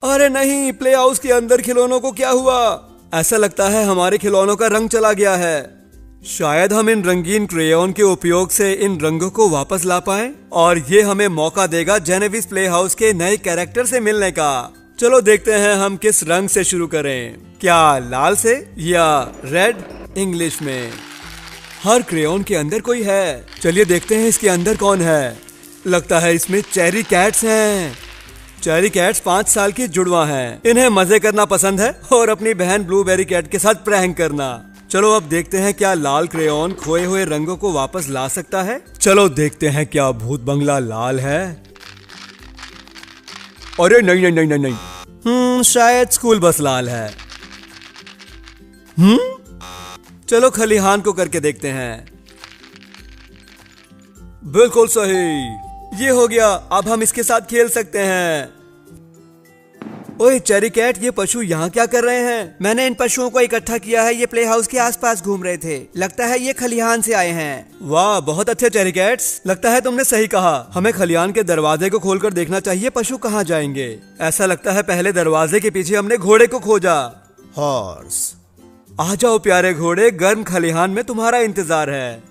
अरे नहीं, play house के अंदर खिलौनों को क्या हुआ? ऐसा लगता है हमारे खिलौनों का रंग चला गया है। शायद हम इन रंगीन क्रेयॉन के उपयोग से इन रंगों को वापस ला पाएं और ये हमें मौका देगा जेनेविस प्ले हाउस के नए कैरेक्टर से मिलने का। चलो देखते हैं हम किस रंग से शुरू करें, क्या लाल से या रेड इंग्लिश में। हर क्रेयॉन के अंदर कोई है, चलिए देखते हैं इसके अंदर कौन है। लगता है इसमें चेरी कैट्स हैं। चेरी कैट्स 5 साल की जुड़वा हैं। इन्हें मजे करना पसंद है और अपनी बहन ब्लूबेरी कैट के साथ प्रैंक करना। चलो अब देखते हैं क्या लाल क्रेयॉन खोए हुए रंगों को वापस ला सकता है। चलो देखते हैं क्या भूत बंगला लाल है। अरे नहीं नहीं नहीं नहीं नहीं, शायद स्कूल बस लाल है। चलो खलिहान को करके देखते हैं। बिल्कुल सही, ये हो गया। अब हम इसके साथ खेल सकते हैं। ओए चेरी कैट, ये पशु यहाँ क्या कर रहे हैं? मैंने इन पशुओं को इकट्ठा किया है, ये प्ले हाउस के आसपास घूम रहे थे। लगता है ये खलिहान से आए हैं। वाह, बहुत अच्छे चेरी कैट्स, लगता है तुमने सही कहा। हमें खलिहान के दरवाजे को खोलकर देखना चाहिए पशु कहाँ जाएंगे। ऐसा लगता है पहले दरवाजे के पीछे हमने घोड़े को खोजा। हॉर्स, आ जाओ प्यारे घोड़े, गर्म खलिहान में तुम्हारा इंतजार है।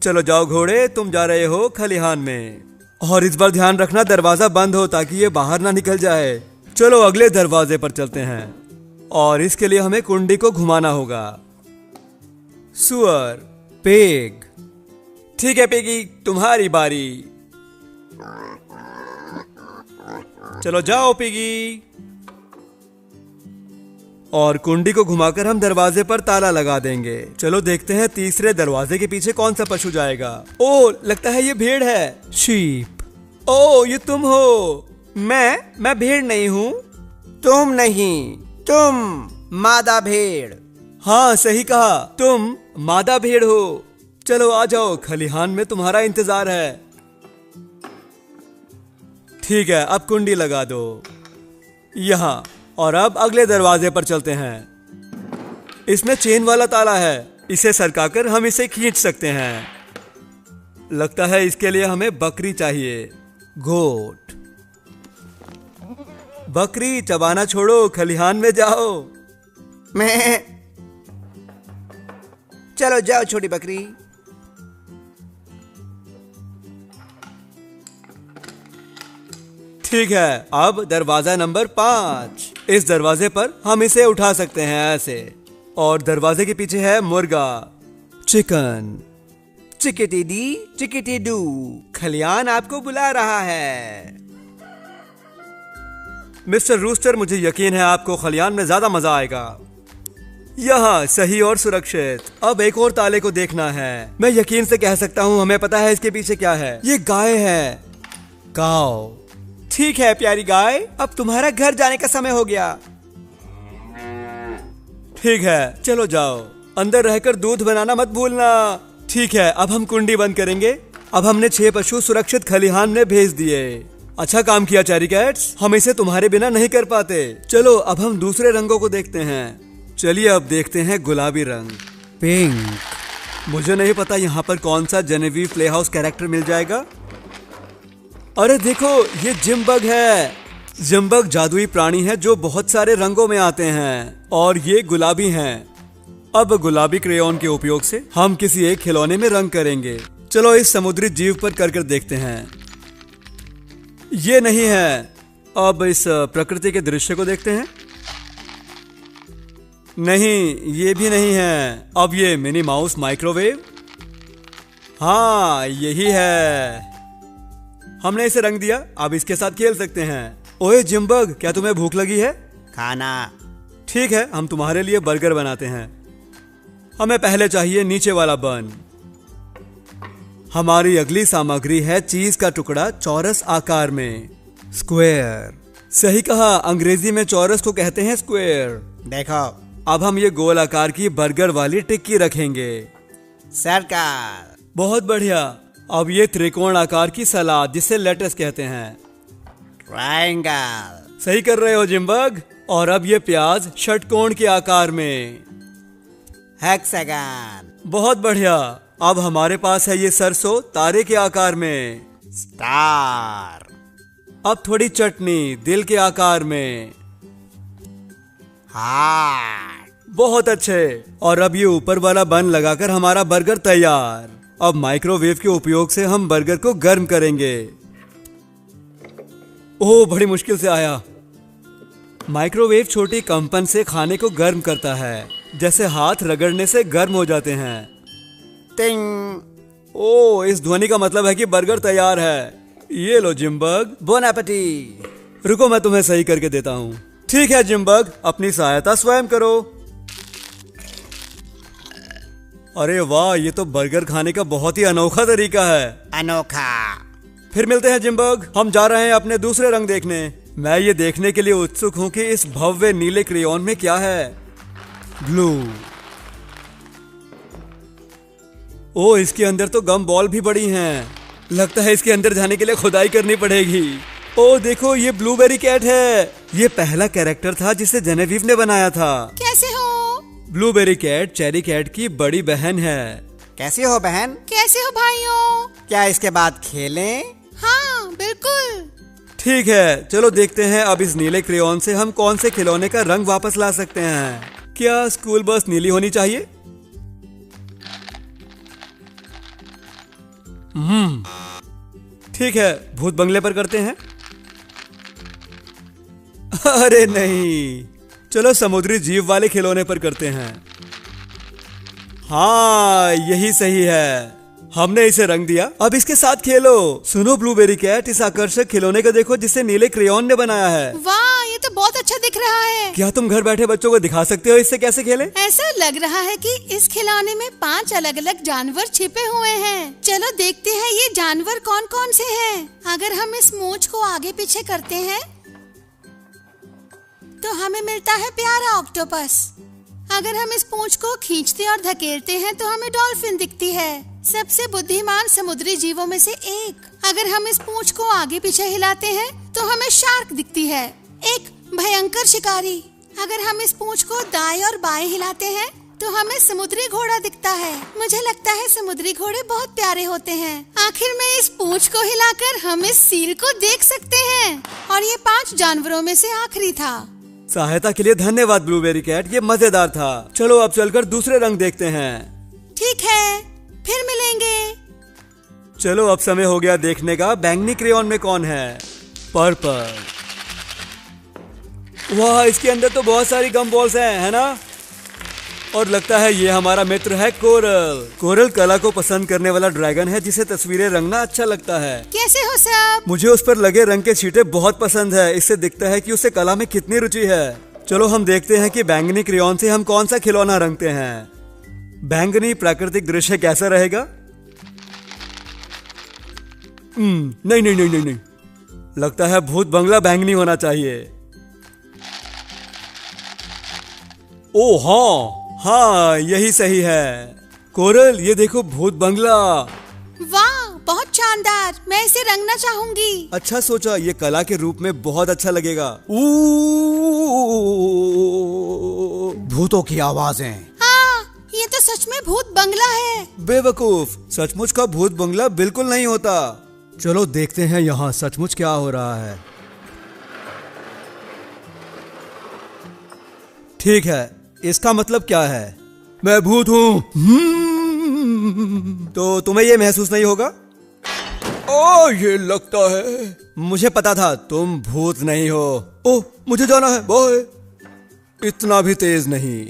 चलो जाओ घोड़े, तुम जा रहे हो खलिहान में। और इस बार ध्यान रखना दरवाजा बंद हो ताकि ये बाहर ना निकल जाए। चलो अगले दरवाजे पर चलते हैं और इसके लिए हमें कुंडी को घुमाना होगा। सुअर, पिग। ठीक है पिगी, तुम्हारी बारी। चलो जाओ पिगी। और कुंडी को घुमाकर हम दरवाजे पर ताला लगा देंगे। चलो देखते हैं तीसरे दरवाजे के पीछे कौन सा पशु जाएगा। ओ, लगता है ये भेड़ है। शीप। ओ, ये तुम हो। मैं भेड़ नहीं हूँ। तुम नहीं, तुम मादा भेड़। हाँ सही कहा, तुम मादा भेड़ हो। चलो आ जाओ, खलिहान में तुम्हारा इंतजार है। ठीक है, अब कुंडी लगा दो यहाँ। और अब अगले दरवाजे पर चलते हैं। इसमें चेन वाला ताला है, इसे सरकाकर हम इसे खींच सकते हैं। लगता है इसके लिए हमें बकरी चाहिए। गोट। बकरी, चबाना छोड़ो, खलिहान में जाओ। मैं। चलो जाओ छोटी बकरी। ठीक है, अब दरवाजा नंबर 5। इस दरवाजे पर हम इसे उठा सकते हैं ऐसे। और दरवाजे के पीछे है मुर्गा। Chicken. Chikiti D Chikiti do, खलिहान आपको बुला रहा है। मिस्टर रूस्टर, मुझे यकीन है आपको खलिहान में ज्यादा मजा आएगा। यहाँ सही और सुरक्षित। अब एक और ताले को देखना है। मैं यकीन से कह सकता हूँ हमें पता है इसके पीछे क्या है। ये गाय है। काऊ। ठीक है प्यारी गाय, अब तुम्हारा घर जाने का समय हो गया। ठीक है, चलो जाओ। अंदर रहकर दूध बनाना मत भूलना। ठीक है, अब हम कुंडी बंद करेंगे। अब हमने 6 पशु सुरक्षित खलिहान में भेज दिए। अच्छा काम किया चेरी कैट्स, हम इसे तुम्हारे बिना नहीं कर पाते। चलो अब हम दूसरे रंगों को देखते हैं। चलिए अब देखते हैं गुलाबी रंग। पिंक। मुझे नहीं पता यहाँ पर कौन सा जेनेविस प्ले हाउस कैरेक्टर मिल जाएगा। अरे देखो, ये जिम्बग है। जिम्बग जादुई प्राणी है जो बहुत सारे रंगों में आते हैं और ये गुलाबी हैं। अब गुलाबी क्रेयॉन के उपयोग से हम किसी एक खिलौने में रंग करेंगे। चलो इस समुद्री जीव पर कर देखते हैं। ये नहीं है। अब इस प्रकृति के दृश्य को देखते हैं। नहीं, ये भी नहीं है। अब ये मिनी माउस माइक्रोवेव। हाँ यही है। हमने इसे रंग दिया, अब इसके साथ खेल सकते हैं। ओए जिम्बग, क्या तुम्हें भूख लगी है? खाना। ठीक है, हम तुम्हारे लिए बर्गर बनाते हैं। हमें पहले चाहिए नीचे वाला बन। हमारी अगली सामग्री है चीज का टुकड़ा चौरस आकार में। स्क्वायर। सही कहा, अंग्रेजी में चौरस को कहते हैं स्क्वायर। देखो, अब हम ये गोल आकार की बर्गर वाली टिक्की रखेंगे। सरकार। बहुत बढ़िया। अब ये त्रिकोण आकार की सलाद, जिसे लेटस कहते हैं। ट्रायंगल। सही कर रहे हो जिम्बग। और अब ये प्याज षटकोण के आकार में। हेक्सागन। बहुत बढ़िया। अब हमारे पास है ये सरसों तारे के आकार में। स्टार। अब थोड़ी चटनी दिल के आकार में। हार्ट। बहुत अच्छे। और अब ये ऊपर वाला बन लगाकर हमारा बर्गर तैयार। अब माइक्रोवेव के उपयोग से हम बर्गर को गर्म करेंगे। ओह, बड़ी मुश्किल से आया। माइक्रोवेव छोटी कंपन से खाने को गर्म करता है, जैसे हाथ रगड़ने से गर्म हो जाते हैं। टिंग। ओह, इस ध्वनि का मतलब है कि बर्गर तैयार है। ये लो जिमबर्ग। बोन एपेटी। रुको, मैं तुम्हें सही करके देता हूँ। ठीक है जिमबर्ग, अपनी सहायता स्वयं करो। अरे वाह, ये तो बर्गर खाने का बहुत ही अनोखा तरीका है। अनोखा। फिर मिलते हैं जिमबर्ग। हम जा रहे हैं अपने दूसरे रंग देखने। मैं ये देखने के लिए उत्सुक हूँ कि इस भव्य नीले क्रेयॉन में क्या है। ब्लू। ओ, इसके अंदर तो गम बॉल भी बड़ी हैं। लगता है इसके अंदर जाने के लिए खुदाई करनी पड़ेगी। ओ देखो, ये ब्लूबेरी कैट है। ये पहला कैरेक्टर था जिसे जेनेविव ने बनाया था। कैसे हो? ब्लूबेरी कैट चेरी कैट की बड़ी बहन है। कैसी हो बहन? कैसे हो भाइयों? क्या इसके बाद खेलें? हाँ बिल्कुल। ठीक है, चलो देखते हैं अब इस नीले क्रेयॉन से हम कौन से खिलौने का रंग वापस ला सकते हैं। क्या स्कूल बस नीली होनी चाहिए? ठीक है, भूत बंगले पर करते हैं। अरे नहीं, चलो समुद्री जीव वाले खिलौने पर करते हैं। हाँ, यही सही है। हमने इसे रंग दिया, अब इसके साथ खेलो। सुनो ब्लूबेरी कैट, इस आकर्षक खिलौने को देखो जिसे नीले क्रेयॉन ने बनाया है। वाह, ये तो बहुत अच्छा दिख रहा है। क्या तुम घर बैठे बच्चों को दिखा सकते हो इससे कैसे खेले? ऐसा लग रहा है कि इस खिलौने में 5 अलग अलग जानवर छिपे हुए हैं। चलो देखते हैं ये जानवर कौन कौन से हैं। अगर हम इस मूंछ को आगे पीछे करते हैं तो हमें मिलता है प्यारा ऑक्टोपस। अगर हम इस पूंछ को खींचते और धकेलते हैं तो हमें डॉल्फिन दिखती है, सबसे बुद्धिमान समुद्री जीवों में से एक। अगर हम इस पूंछ को आगे पीछे हिलाते हैं तो हमें शार्क दिखती है, एक भयंकर शिकारी। अगर हम इस पूंछ को दाएं और बाएं हिलाते हैं तो हमें समुद्री घोड़ा दिखता है। मुझे लगता है समुद्री घोड़े बहुत प्यारे होते हैं। आखिर में इस पूंछ को हिलाकर हम इस सील को देख सकते हैं। और ये 5 जानवरों में से आखिरी था। सहायता के लिए धन्यवाद ब्लूबेरी कैट, ये मजेदार था। चलो अब चलकर दूसरे रंग देखते हैं। ठीक है, फिर मिलेंगे। चलो अब समय हो गया देखने का बैंगनी क्रेयॉन में कौन है। पर्पल। वाह, इसके अंदर तो बहुत सारी गम बॉल्स हैं, है ना? और लगता है ये हमारा मित्र है कोरल। कोरल कला को पसंद करने वाला ड्रैगन है जिसे तस्वीरें रंगना अच्छा लगता है। कैसे हो सब? मुझे उस पर लगे रंग के छींटे बहुत पसंद है। इससे दिखता है कि उसे कला में कितनी रुचि है। चलो हम देखते हैं कि बैंगनी क्रेयॉन से हम कौन सा खिलौना रंगते हैं। बैंगनी प्राकृतिक दृश्य कैसा रहेगा? नहीं नहीं नहीं नहीं नहीं, लगता है भूत बंगला बैंगनी होना चाहिए। ओ हाँ, यही सही है। कोरल, ये देखो भूत बंगला। वाह, बहुत शानदार। मैं इसे रंगना चाहूंगी। अच्छा सोचा, ये कला के रूप में बहुत अच्छा लगेगा। भूतों की आवाजें। हाँ, ये तो सच में भूत बंगला है। बेवकूफ, सचमुच का भूत बंगला बिल्कुल नहीं होता। चलो देखते हैं यहाँ सचमुच क्या हो रहा है। ठीक है, इसका मतलब क्या है? मैं भूत हूँ। तो तुम्हें ये महसूस नहीं होगा? ओ, ये लगता है। मुझे पता था तुम भूत नहीं हो। ओह, मुझे जाना है, बाय। इतना भी तेज नहीं।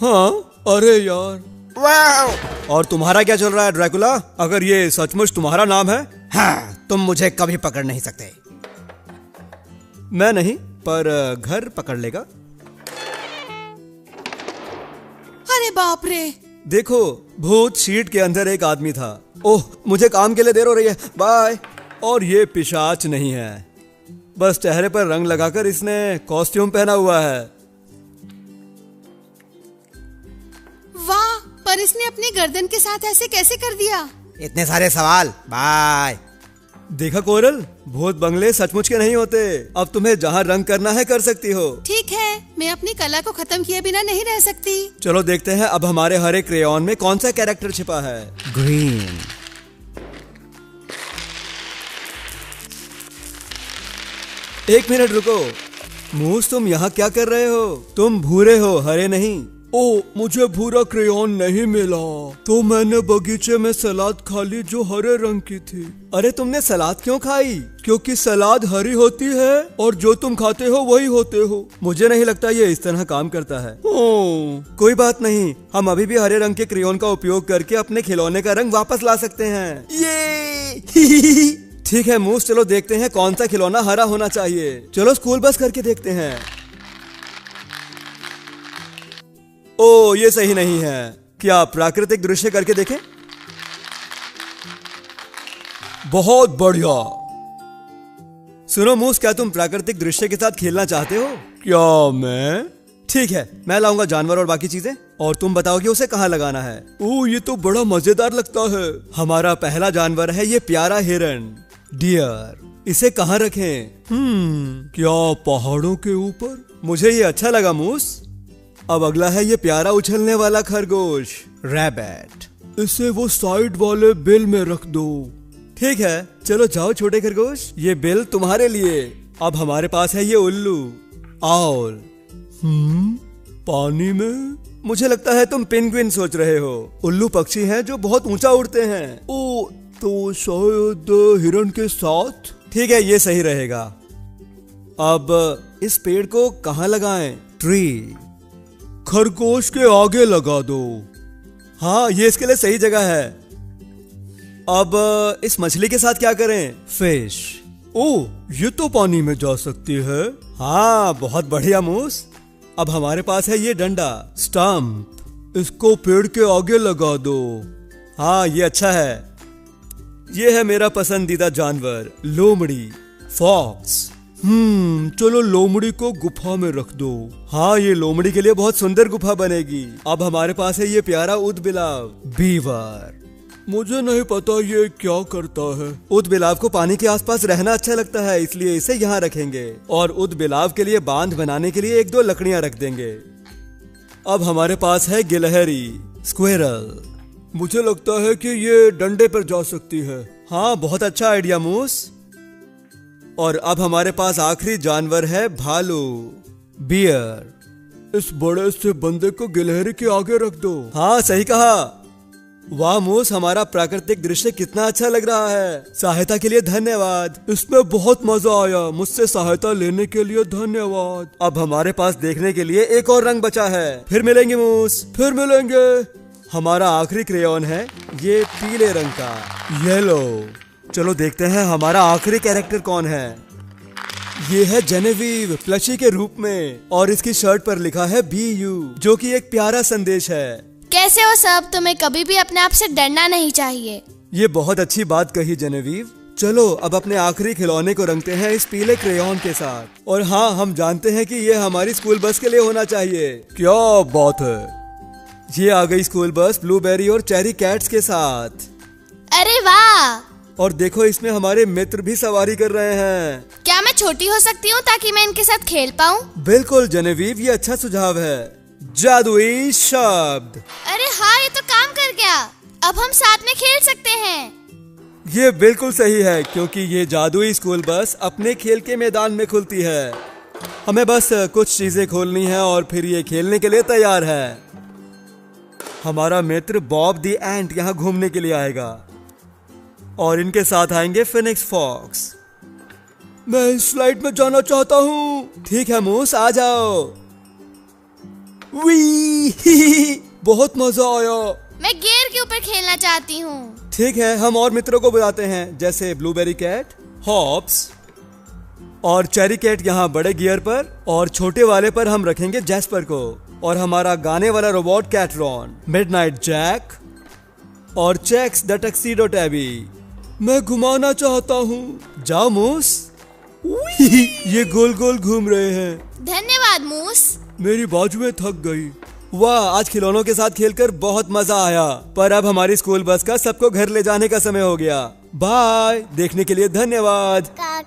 हाँ, अरे यार। वाह! और तुम्हारा क्या चल रहा है ड्रैकुला? अगर ये सचमुच तुम्हारा नाम है? हाँ, तुम मुझे कभी पकड़ नहीं सकते। मैं नहीं, पर घर पकड़ लेगा। अरे बाप रे! देखो, भूत शीट के अंदर एक आदमी था। ओह, मुझे काम के लिए देर हो रही है, बाय। और ये पिशाच नहीं है, बस चेहरे पर रंग लगाकर इसने कॉस्ट्यूम पहना हुआ है। वाह, पर इसने अपनी गर्दन के साथ ऐसे कैसे कर दिया? इतने सारे सवाल, बाय। देखा कोरल, भूत बंगले सचमुच के नहीं होते। अब तुम्हें जहाँ रंग करना है कर सकती हो। ठीक है, मैं अपनी कला को खत्म किए बिना नहीं रह सकती। चलो देखते हैं अब हमारे हरे क्रेयॉन में कौन सा कैरेक्टर छिपा है। ग्रीन। एक मिनट रुको। मूस, तुम यहाँ क्या कर रहे हो? तुम भूरे हो, हरे नहीं। ओ, मुझे भूरा क्रेयॉन नहीं मिला, तो मैंने बगीचे में सलाद खा ली जो हरे रंग की थी। अरे तुमने सलाद क्यों खाई? क्योंकि सलाद हरी होती है और जो तुम खाते हो वही होते हो। मुझे नहीं लगता ये इस तरह काम करता है। कोई बात नहीं, हम अभी भी हरे रंग के क्रेयॉन का उपयोग करके अपने खिलौने का रंग वापस ला सकते हैं। ये ठीक है मूस, चलो देखते हैं कौन सा खिलौना हरा होना चाहिए। चलो स्कूल बस करके देखते हैं। ओ, ये सही नहीं है। क्या प्राकृतिक दृश्य करके देखें? बहुत बढ़िया। सुनो मूस, क्या तुम प्राकृतिक दृश्य के साथ खेलना चाहते हो? क्या मैं? ठीक है, मैं लाऊंगा जानवर और बाकी चीजें, और तुम बताओ कि उसे कहाँ लगाना है। ओह, ये तो बड़ा मजेदार लगता है। हमारा पहला जानवर है ये प्यारा हिरन, डियर। इसे कहाँ रखें? क्या पहाड़ों के ऊपर? मुझे ये अच्छा लगा मूस। अब अगला है ये प्यारा उछलने वाला खरगोश, रैबिट। इसे वो साइड वाले बिल में रख दो। ठीक है, चलो जाओ छोटे खरगोश, ये बिल तुम्हारे लिए। अब हमारे पास है ये उल्लू, आउल। पानी में? मुझे लगता है तुम पेंगुइन सोच रहे हो। उल्लू पक्षी हैं जो बहुत ऊंचा उड़ते हैं। ओ, तो शायद हिरन के साथ। ठीक है, ये सही रहेगा। अब इस पेड़ को कहाँ लगाएं? ट्री। खरगोश के आगे लगा दो। हाँ, ये इसके लिए सही जगह है। अब इस मछली के साथ क्या करें? फिश। ओह, ये तो पानी में जा सकती है। हाँ, बहुत बढ़िया मूस। अब हमारे पास है ये डंडा, स्टंप। इसको पेड़ के आगे लगा दो। हाँ, ये अच्छा है। ये है मेरा पसंदीदा जानवर, लोमड़ी, फॉक्स। चलो लोमड़ी को गुफा में रख दो। हाँ, ये लोमड़ी के लिए बहुत सुंदर गुफा बनेगी। अब हमारे पास है ये प्यारा ऊदबिलाव, बीवर। मुझे नहीं पता ये क्या करता है। ऊदबिलाव को पानी के आसपास रहना अच्छा लगता है, इसलिए इसे यहाँ रखेंगे। और ऊदबिलाव के लिए बांध बनाने के लिए 1-2 लकड़ियाँ रख देंगे। अब हमारे पास है गिलहरी, स्क्विरल। मुझे लगता है कि ये डंडे पर जा सकती है। हाँ, बहुत अच्छा आइडिया मूस। और अब हमारे पास आखिरी जानवर है भालू, बियर। इस बड़े से बंदे को गिलहरी के आगे रख दो। हाँ, सही कहा। वाह मूस, हमारा प्राकृतिक दृश्य कितना अच्छा लग रहा है। सहायता के लिए धन्यवाद। इसमें बहुत मजा आया। मुझसे सहायता लेने के लिए धन्यवाद। अब हमारे पास देखने के लिए एक और रंग बचा है। फिर मिलेंगे मूस, फिर मिलेंगे। हमारा आखिरी क्रेयॉन है ये पीले रंग का, येलो। चलो देखते हैं हमारा आखिरी कैरेक्टर कौन है। ये है जेनेविव, प्लशी के रूप में, और इसकी शर्ट पर लिखा है BU, जो कि एक प्यारा संदेश है। कैसे हो सब? तुम्हें कभी भी अपने आप से डरना नहीं चाहिए। ये बहुत अच्छी बात कही जेनेविव। चलो अब अपने आखिरी खिलौने को रंगते हैं इस पीले क्रेयॉन के साथ। और हाँ, हम जानते हैं कि ये हमारी स्कूल बस के लिए होना चाहिए। क्या बात है। ये आ गई स्कूल बस ब्लूबेरी और चेरी कैट्स के साथ। अरे वाह! और देखो, इसमें हमारे मित्र भी सवारी कर रहे हैं। क्या मैं छोटी हो सकती हूँ ताकि मैं इनके साथ खेल पाऊँ? बिल्कुल जेनेविव, ये अच्छा सुझाव है। जादुई शब्द। अरे हाँ, ये तो काम कर गया। अब हम साथ में खेल सकते हैं। ये बिल्कुल सही है, क्योंकि ये जादुई स्कूल बस अपने खेल के मैदान में खुलती है। हमें बस कुछ चीजें खोलनी है और फिर ये खेलने के लिए तैयार है। हमारा मित्र बॉब द एंट यहाँ घूमने के लिए आएगा और इनके साथ आएंगे फिनिक्स फॉक्स। मैं इस स्लाइड में जाना चाहता हूँ। ठीक है मूस, आ जाओ। वी बहुत मजा आया। मैं गियर के ऊपर खेलना चाहती हूँ। ठीक है, हम और मित्रों को बुलाते हैं, जैसे ब्लूबेरी कैट, हॉप्स और चेरी कैट यहाँ बड़े गियर पर, और छोटे वाले पर हम रखेंगे जैस्पर को, और हमारा गाने वाला रोबोट कैटरॉन, मिडनाइट जैक और चेक्स द टक्सीडो टैबी। मैं घुमाना चाहता हूँ। जाओ मूस। ये गोल गोल घूम रहे हैं। धन्यवाद मूस। मेरी बाजुएं थक गई। वाह, आज खिलौनों के साथ खेलकर बहुत मजा आया। पर अब हमारी स्कूल बस का सबको घर ले जाने का समय हो गया। बाय, देखने के लिए धन्यवाद। क्या